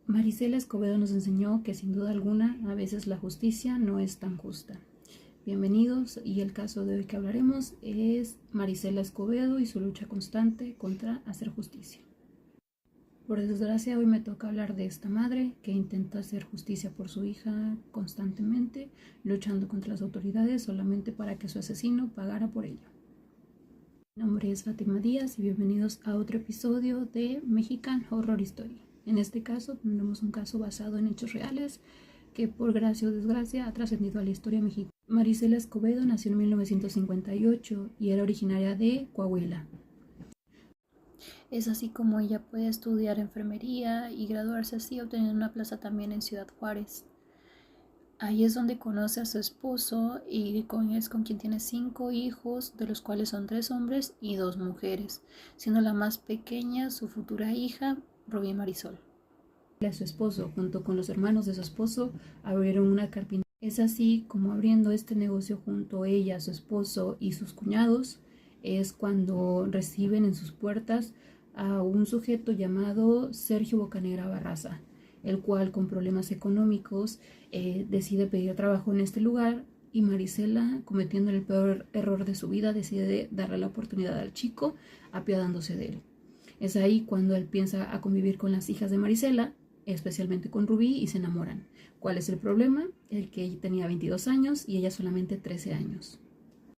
Marisela Escobedo nos enseñó que sin duda alguna a veces la justicia no es tan justa. Bienvenidos, y el caso de hoy que hablaremos es Marisela Escobedo y su lucha constante contra hacer justicia. Por desgracia hoy me toca hablar de esta madre que intenta hacer justicia por su hija constantemente, luchando contra las autoridades solamente para que su asesino pagara por ello. Mi nombre es Fátima Díaz y bienvenidos a otro episodio de Mexican Horror Story. En este caso tendremos un caso basado en hechos reales que por gracia o desgracia ha trascendido a la historia mexicana. Marisela Escobedo nació en 1958 y era originaria de Coahuila. Es así como ella puede estudiar enfermería y graduarse así, obteniendo una plaza también en Ciudad Juárez. Ahí es donde conoce a su esposo y es con quien tiene 5 hijos, de los cuales son 3 hombres y 2 mujeres, siendo la más pequeña su futura hija, Rubí Marisol. Su esposo, junto con los hermanos de su esposo, abrieron una carpintería. Es así como abriendo este negocio junto a ella, su esposo y sus cuñados, es cuando reciben en sus puertas a un sujeto llamado Sergio Bocanegra Barraza, el cual con problemas económicos decide pedir trabajo en este lugar, y Marisela, cometiendo el peor error de su vida, decide darle la oportunidad al chico, apiadándose de él. Es ahí cuando él piensa a convivir con las hijas de Marisela, especialmente con Rubí, y se enamoran. ¿Cuál es el problema? El que ella tenía 22 años y ella solamente 13 años.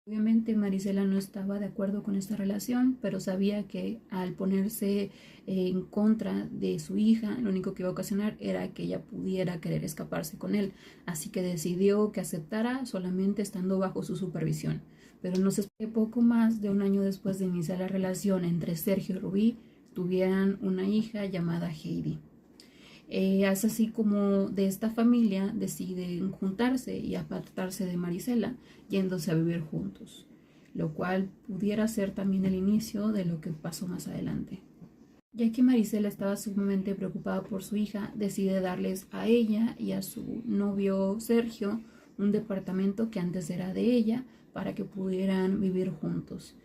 Obviamente Marisela no estaba de acuerdo con esta relación, pero sabía que al ponerse en contra de su hija, lo único que iba a ocasionar era que ella pudiera querer escaparse con él. Así que decidió que aceptara solamente estando bajo su supervisión. Pero no se esperó poco más de un año después de iniciar la relación entre Sergio y Rubí, tuvieran una hija llamada Heidi. Es así como de esta familia deciden juntarse y apartarse de Marisela, yéndose a vivir juntos, lo cual pudiera ser también el inicio de lo que pasó más adelante. Ya que Marisela estaba sumamente preocupada por su hija, decide darles a ella y a su novio Sergio un departamento que antes era de ella para que pudieran vivir juntos.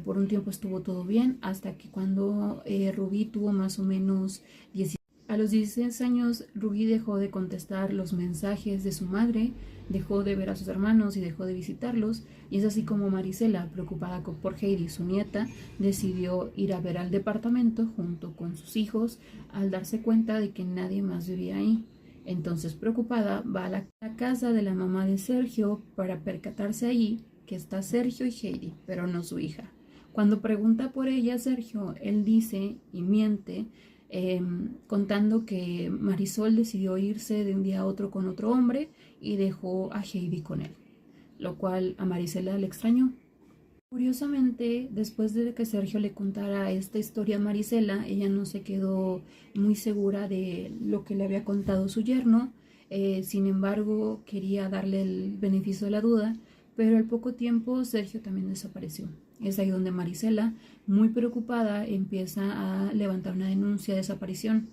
Por un tiempo estuvo todo bien, hasta que cuando Rubí tuvo más o menos 17. A los 16 años, Rubí dejó de contestar los mensajes de su madre, dejó de ver a sus hermanos y dejó de visitarlos, y es así como Marisela, preocupada por Heidi, su nieta, decidió ir a ver al departamento junto con sus hijos, al darse cuenta de que nadie más vivía ahí. Entonces, preocupada, va a la casa de la mamá de Sergio para percatarse allí que está Sergio y Heidi, pero no su hija. Cuando pregunta por ella, Sergio, él dice y miente, contando que Marisol decidió irse de un día a otro con otro hombre y dejó a Heidi con él, lo cual a Marisela le extrañó. Curiosamente, después de que Sergio le contara esta historia a Marisela, ella no se quedó muy segura de lo que le había contado su yerno. Sin embargo, quería darle el beneficio de la duda, pero al poco tiempo Sergio también desapareció. Es ahí donde Marisela, muy preocupada, empieza a levantar una denuncia de desaparición,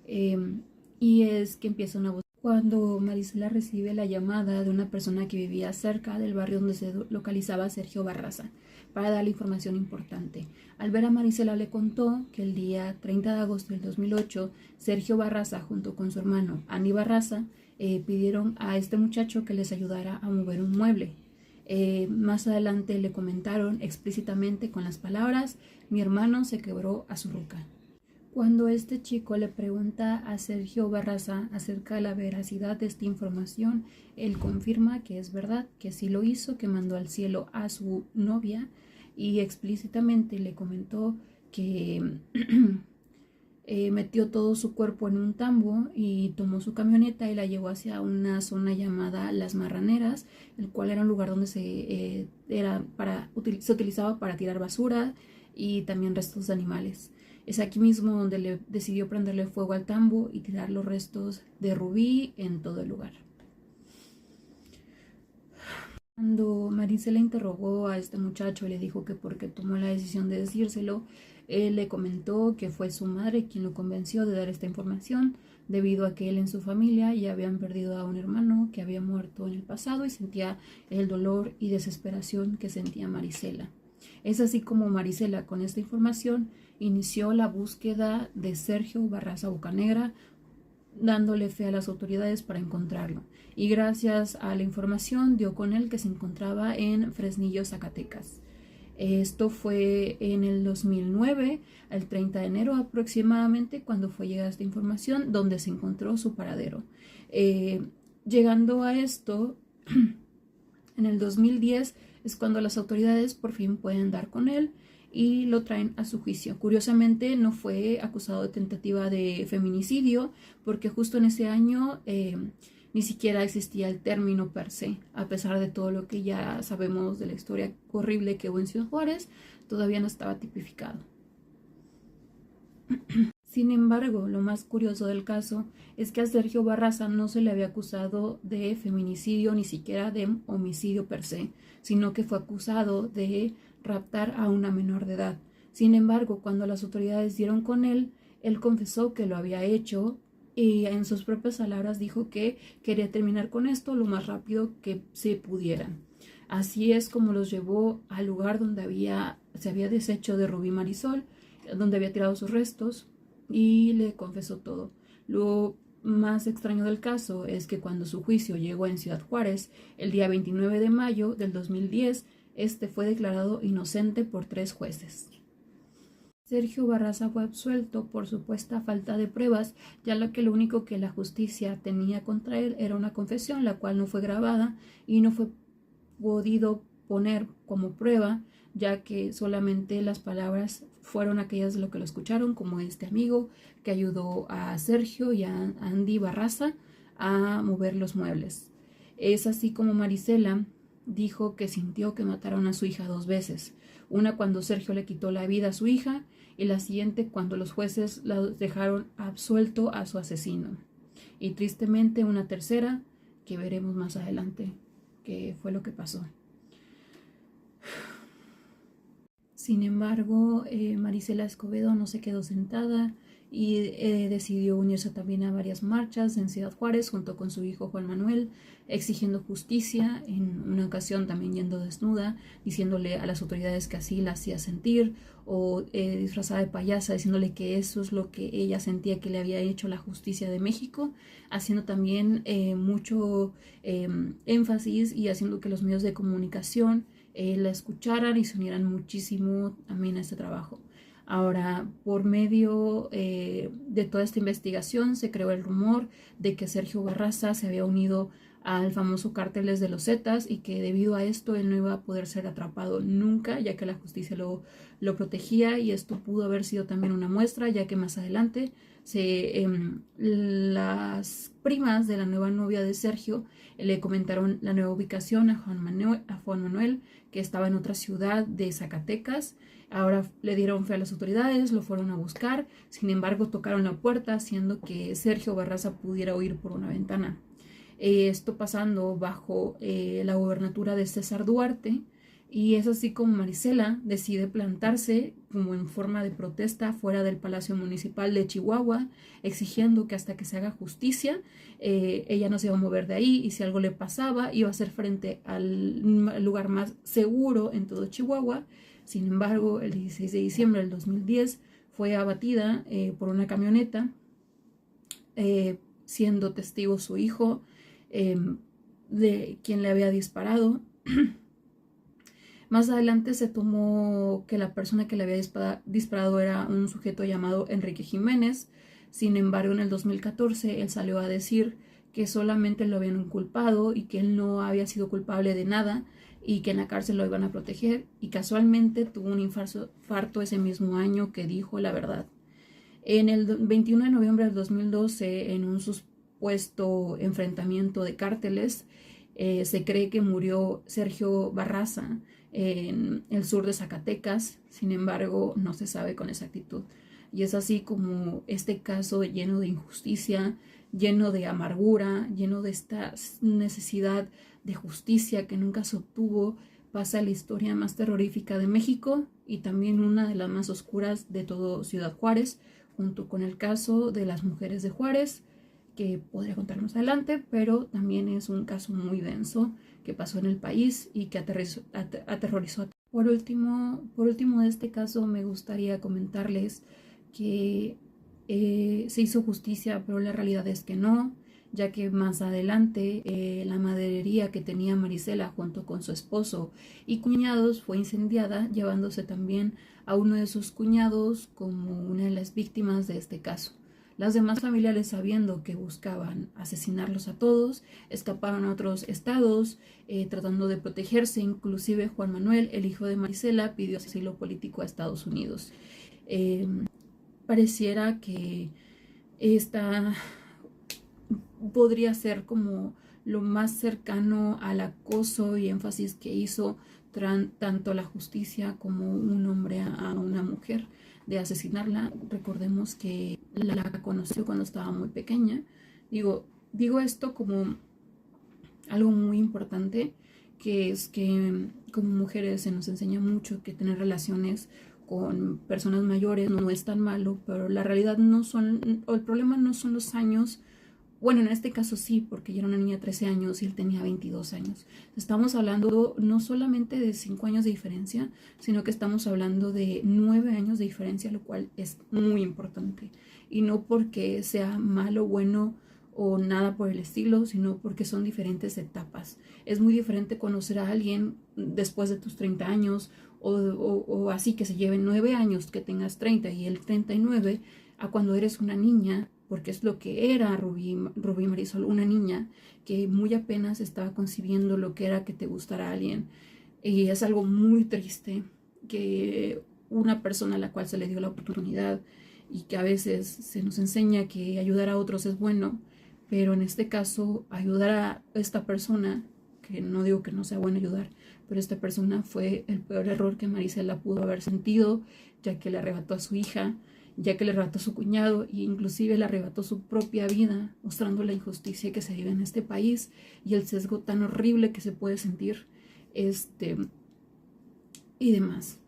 y es que empieza una voz. Cuando Marisela recibe la llamada de una persona que vivía cerca del barrio donde se localizaba Sergio Barraza para darle información importante. Al ver a Marisela, le contó que el día 30 de agosto del 2008, Sergio Barraza junto con su hermano Andy Barraza pidieron a este muchacho que les ayudara a mover un mueble. Más adelante le comentaron explícitamente con las palabras: mi hermano se quebró a su ruca. Cuando este chico le pregunta a Sergio Barraza acerca de la veracidad de esta información, él confirma que es verdad, que sí lo hizo, que mandó al cielo a su novia, y explícitamente le comentó que metió todo su cuerpo en un tambo y tomó su camioneta y la llevó hacia una zona llamada Las Marraneras, el cual era un lugar donde se utilizaba para tirar basura y también restos de animales. Es aquí mismo donde decidió prenderle fuego al tambo y tirar los restos de Rubí en todo el lugar. Cuando Marisela interrogó a este muchacho y le dijo que por qué tomó la decisión de decírselo, él le comentó que fue su madre quien lo convenció de dar esta información, debido a que él en su familia ya habían perdido a un hermano que había muerto en el pasado y sentía el dolor y desesperación que sentía Marisela. Es así como Marisela, con esta información, inició la búsqueda de Sergio Barraza Bocanegra dándole fe a las autoridades para encontrarlo. Y gracias a la información dio con él que se encontraba en Fresnillo, Zacatecas. Esto fue en el 2009, el 30 de enero aproximadamente, cuando fue llegada esta información, donde se encontró su paradero. Llegando a esto, en el 2010 es cuando las autoridades por fin pueden dar con él y lo traen a su juicio. Curiosamente no fue acusado de tentativa de feminicidio, porque justo en ese año ni siquiera existía el término per se, a pesar de todo lo que ya sabemos de la historia horrible que hubo en Ciudad Juárez, todavía no estaba tipificado. Sin embargo, lo más curioso del caso es que a Sergio Barraza no se le había acusado de feminicidio ni siquiera de homicidio per se, sino que fue acusado de raptar a una menor de edad. Sin embargo, cuando las autoridades dieron con él confesó que lo había hecho y en sus propias palabras dijo que quería terminar con esto lo más rápido que se pudiera. Así es como los llevó al lugar donde se había deshecho de Rubí Marisol, donde había tirado sus restos, y le confesó todo. Lo más extraño del caso es que cuando su juicio llegó en Ciudad Juárez, el día 29 de mayo del 2010, este fue declarado inocente por 3 jueces. Sergio Barraza fue absuelto por supuesta falta de pruebas, ya que lo único que la justicia tenía contra él era una confesión, la cual no fue grabada y no fue podido poner como prueba, ya que solamente las palabras fueron aquellas de lo que lo escucharon, como este amigo que ayudó a Sergio y a Andy Barraza a mover los muebles. Es así como Marisela dijo que sintió que mataron a su hija 2 veces, una cuando Sergio le quitó la vida a su hija y la siguiente cuando los jueces la dejaron absuelto a su asesino, y tristemente una tercera que veremos más adelante qué fue lo que pasó. Sin embargo, Marisela Escobedo no se quedó sentada y decidió unirse también a varias marchas en Ciudad Juárez junto con su hijo Juan Manuel, exigiendo justicia, en una ocasión también yendo desnuda, diciéndole a las autoridades que así la hacía sentir, o disfrazada de payasa, diciéndole que eso es lo que ella sentía que le había hecho la justicia de México, haciendo también mucho énfasis y haciendo que los medios de comunicación la escucharan y se unieran muchísimo también a este trabajo. Ahora, por medio de toda esta investigación se creó el rumor de que Sergio Barraza se había unido al famoso cárteles de los Zetas y que debido a esto él no iba a poder ser atrapado nunca, ya que la justicia lo protegía, y esto pudo haber sido también una muestra, ya que más adelante las primas de la nueva novia de Sergio le comentaron la nueva ubicación a Juan Manuel, que estaba en otra ciudad de Zacatecas. Ahora le dieron fe a las autoridades, lo fueron a buscar, sin embargo tocaron la puerta haciendo que Sergio Barraza pudiera huir por una ventana. Esto pasando bajo la gobernatura de César Duarte, y es así como Marisela decide plantarse como en forma de protesta fuera del Palacio Municipal de Chihuahua, exigiendo que hasta que se haga justicia ella no se iba a mover de ahí, y si algo le pasaba iba a ser frente al lugar más seguro en todo Chihuahua. Sin embargo, el 16 de diciembre del 2010 fue abatida por una camioneta, siendo testigo su hijo, de quien le había disparado. Más adelante se tomó que la persona que le había disparado era un sujeto llamado Enrique Jiménez. Sin embargo, en el 2014 él salió a decir que solamente lo habían inculpado y que él no había sido culpable de nada y que en la cárcel lo iban a proteger, y casualmente tuvo un infarto ese mismo año que dijo la verdad. En el 21 de noviembre del 2012, en un supuesto enfrentamiento de cárteles, se cree que murió Sergio Barraza en el sur de Zacatecas. Sin embargo, no se sabe con exactitud. Y es así como este caso lleno de injusticia, lleno de amargura, lleno de esta necesidad de justicia que nunca se obtuvo, pasa a la historia más terrorífica de México y también una de las más oscuras de todo Ciudad Juárez, junto con el caso de las mujeres de Juárez, que podría contar más adelante, pero también es un caso muy denso que pasó en el país y que aterrorizó. Por último de este caso me gustaría comentarles que Se hizo justicia, pero la realidad es que no, ya que más adelante la maderería que tenía Marisela junto con su esposo y cuñados fue incendiada, llevándose también a uno de sus cuñados como una de las víctimas de este caso. Las demás familiares, sabiendo que buscaban asesinarlos a todos, escaparon a otros estados tratando de protegerse. Inclusive Juan Manuel, el hijo de Marisela, pidió asilo político a Estados Unidos. Pareciera que esta podría ser como lo más cercano al acoso y énfasis que hizo tanto la justicia como un hombre a una mujer de asesinarla. Recordemos que la conoció cuando estaba muy pequeña. Digo esto como algo muy importante, que es que como mujeres se nos enseña mucho que tener relaciones con personas mayores no es tan malo, pero la realidad no son, o el problema no son los años. Bueno, en este caso sí, porque yo era una niña de 13 años y él tenía 22 años. Estamos hablando no solamente de 5 años de diferencia, sino que estamos hablando de 9 años de diferencia, lo cual es muy importante. Y no porque sea malo, bueno o nada por el estilo, sino porque son diferentes etapas. Es muy diferente conocer a alguien después de tus 30 años o así, que se lleven 9 años, que tengas 30 y él 39, a cuando eres una niña, porque es lo que era Rubí Marisol, una niña que muy apenas estaba concibiendo lo que era que te gustara a alguien. Y es algo muy triste que una persona a la cual se le dio la oportunidad, y que a veces se nos enseña que ayudar a otros es bueno, pero en este caso ayudar a esta persona, que no digo que no sea bueno ayudar, pero esta persona fue el peor error que Marisela pudo haber sentido, ya que le arrebató a su hija, ya que le arrebató a su cuñado e inclusive le arrebató su propia vida, mostrando la injusticia que se vive en este país y el sesgo tan horrible que se puede sentir y demás.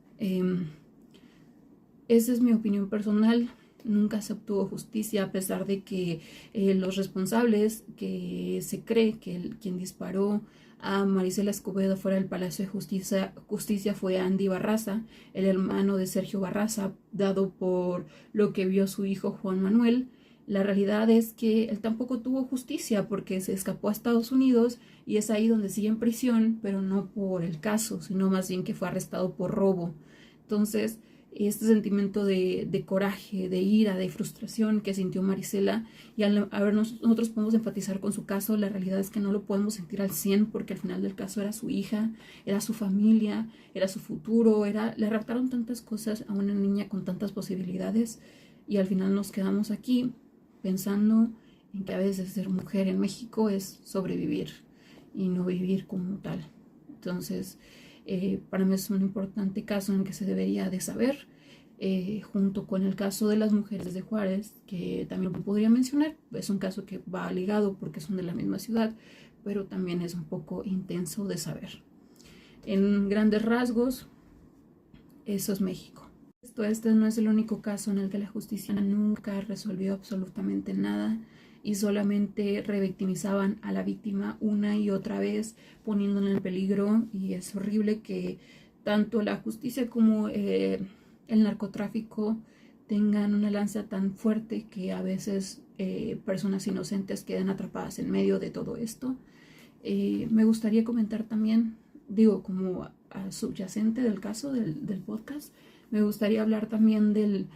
Esa es mi opinión personal. Nunca se obtuvo justicia, a pesar de que los responsables, que se cree que quien disparó a Marisela Escobedo fuera del Palacio de Justicia fue Andy Barraza, el hermano de Sergio Barraza, dado por lo que vio su hijo Juan Manuel. La realidad es que él tampoco tuvo justicia porque se escapó a Estados Unidos y es ahí donde sigue en prisión, pero no por el caso, sino más bien que fue arrestado por robo. Entonces, este sentimiento de coraje, de ira, de frustración que sintió Marisela, y a ver, nosotros podemos empatizar con su caso, la realidad es que no lo podemos sentir al 100, porque al final del caso era su hija, era su familia, era su futuro, le arrebataron tantas cosas a una niña con tantas posibilidades, y al final nos quedamos aquí pensando en que a veces ser mujer en México es sobrevivir y no vivir como tal. Entonces, para mí es un importante caso en el que se debería de saber, junto con el caso de las mujeres de Juárez, que también podría mencionar. Es un caso que va ligado porque son de la misma ciudad, pero también es un poco intenso de saber. En grandes rasgos, eso es México. Este no es el único caso en el que la justicia nunca resolvió absolutamente nada y solamente revictimizaban a la víctima una y otra vez, poniéndola en peligro. Y es horrible que tanto la justicia como el narcotráfico tengan una lanza tan fuerte que a veces personas inocentes quedan atrapadas en medio de todo esto. Me gustaría comentar también, como subyacente del caso del podcast, me gustaría hablar también del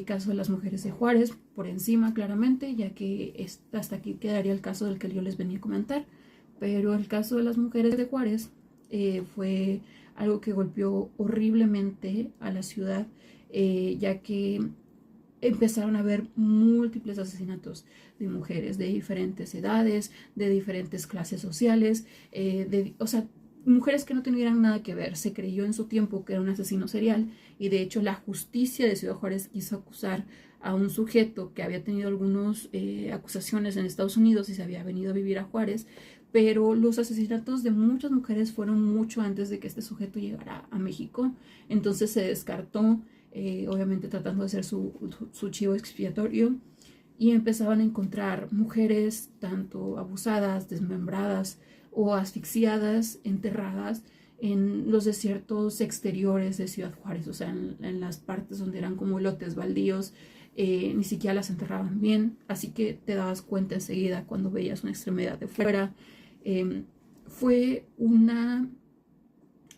caso de las mujeres de Juárez, por encima claramente, ya que hasta aquí quedaría el caso del que yo les venía a comentar. Pero el caso de las mujeres de Juárez fue algo que golpeó horriblemente a la ciudad, ya que empezaron a haber múltiples asesinatos de mujeres de diferentes edades, de diferentes clases sociales, mujeres que no tuvieran nada que ver. Se creyó en su tiempo que era un asesino serial, y de hecho la justicia de Ciudad Juárez quiso acusar a un sujeto que había tenido algunas acusaciones en Estados Unidos y se había venido a vivir a Juárez, pero los asesinatos de muchas mujeres fueron mucho antes de que este sujeto llegara a México. Entonces se descartó, obviamente tratando de hacer su chivo expiatorio, y empezaban a encontrar mujeres tanto abusadas, desmembradas o asfixiadas, enterradas en los desiertos exteriores de Ciudad Juárez, o sea, en las partes donde eran como lotes baldíos, ni siquiera las enterraban bien, así que te dabas cuenta enseguida cuando veías una extremidad de fuera. Fue una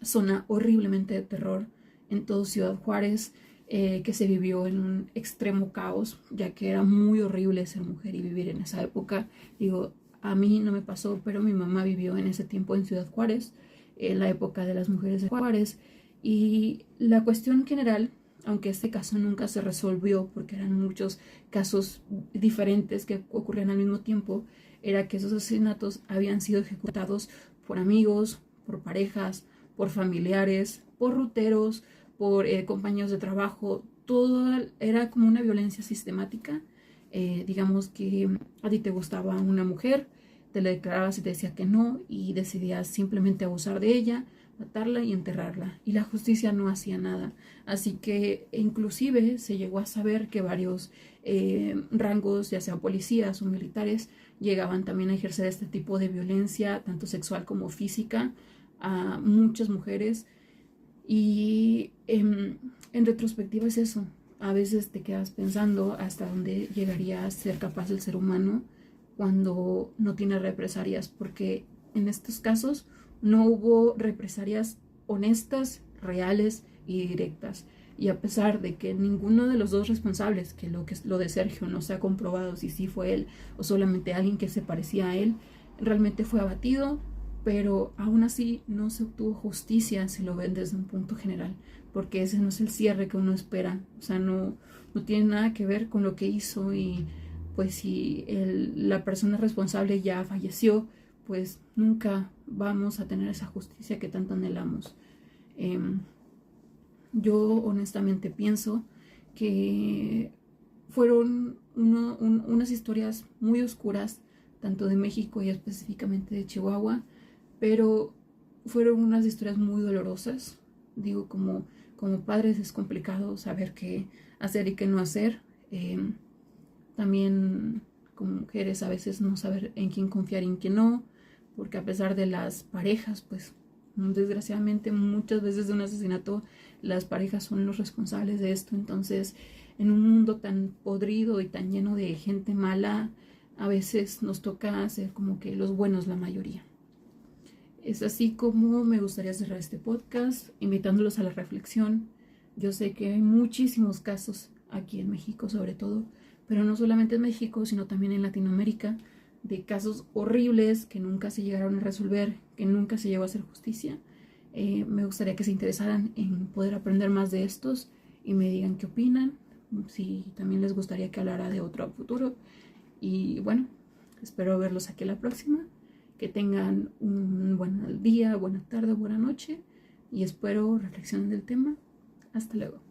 zona horriblemente de terror en todo Ciudad Juárez, que se vivió en un extremo caos, ya que era muy horrible ser mujer y vivir en esa época. Digo, a mí no me pasó, pero mi mamá vivió en ese tiempo en Ciudad Juárez, en la época de las mujeres de Juárez, y la cuestión general, aunque este caso nunca se resolvió porque eran muchos casos diferentes que ocurrían al mismo tiempo, era que esos asesinatos habían sido ejecutados por amigos, por parejas, por familiares, por ruteros, por compañeros de trabajo. Todo era como una violencia sistemática. Digamos que a ti te gustaba una mujer, te la declarabas y te decía que no, y decidías simplemente abusar de ella, matarla y enterrarla, y la justicia no hacía nada. Así que inclusive se llegó a saber que varios rangos, ya sean policías o militares, llegaban también a ejercer este tipo de violencia, tanto sexual como física, a muchas mujeres. Y en retrospectiva es eso. A veces te quedas pensando hasta dónde llegaría a ser capaz el ser humano cuando no tiene represalias, porque en estos casos no hubo represalias honestas, reales y directas. Y a pesar de que ninguno de los dos responsables, que lo de Sergio no se ha comprobado si sí fue él o solamente alguien que se parecía a él, realmente fue abatido, pero aún así no se obtuvo justicia si lo ven desde un punto general, porque ese no es el cierre que uno espera. O sea, no tiene nada que ver con lo que hizo, y pues si la persona responsable ya falleció, pues nunca vamos a tener esa justicia que tanto anhelamos. Yo honestamente pienso que fueron unas historias muy oscuras, tanto de México y específicamente de Chihuahua, pero fueron unas historias muy dolorosas. Digo, como padres es complicado saber qué hacer y qué no hacer. También como mujeres a veces no saber en quién confiar y en quién no, porque a pesar de las parejas, pues desgraciadamente muchas veces de un asesinato las parejas son los responsables de esto. Entonces, en un mundo tan podrido y tan lleno de gente mala, a veces nos toca ser como que los buenos la mayoría. Es así como me gustaría cerrar este podcast, invitándolos a la reflexión. Yo sé que hay muchísimos casos aquí en México sobre todo, pero no solamente en México, sino también en Latinoamérica, de casos horribles que nunca se llegaron a resolver, que nunca se llegó a hacer justicia. Me gustaría que se interesaran en poder aprender más de estos y me digan qué opinan, si también les gustaría que hablara de otro a futuro. Y bueno, espero verlos aquí la próxima. Que tengan un buen día, buena tarde, buena noche, y espero reflexionen del tema. Hasta luego.